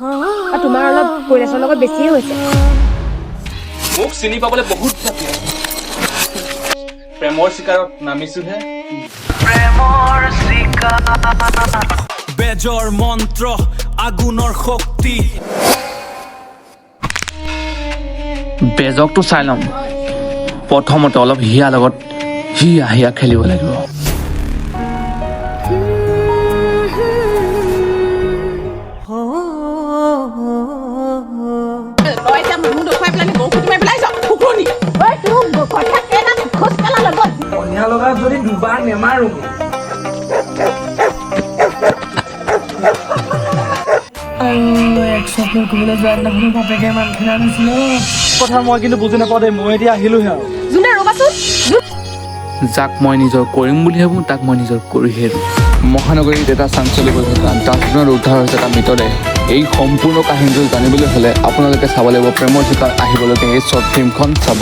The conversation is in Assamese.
আৰু তোমাৰ অলপ কৈলাশৰ লগত বেছিয়ে হৈছে। মোক চিনি পাবলৈ বহুত বাকী আছে। প্ৰেমৰ চিকাৰত নামিছোহে। বেজৰ মন্ত্ৰ আগুনৰ শক্তি বেজকটো চাই ল'ম। প্ৰথমতে অলপ হিয়াৰ লগত হিয়া খেলিব লাগিব। সন্ধিয়া লগাত যদি দুবাৰ নেমাৰো কথা মই কিন্তু বুজি নাপাওঁ দেই, মই এতিয়া আহিলোহে আৰু। যোনে ৰ'বাচোন। যাক মই নিজৰ কৰিম বুলি ভাবোঁ তাক মই নিজৰ কৰিহে দিওঁ। মহানগৰীত এটা চাঞ্চল্য হৈ থকা ডাষ্টবিনত উদ্ধাৰ হৈছে এটা মৃতদেহ। এই সম্পূৰ্ণ কাহিনীটো জানিবলৈ হ'লে আপোনালোকে চাব লাগিব প্ৰেমৰ চিকাৰ আহিবলগীয়া এই শ্বৰ্ট ফিল্মখন চাব।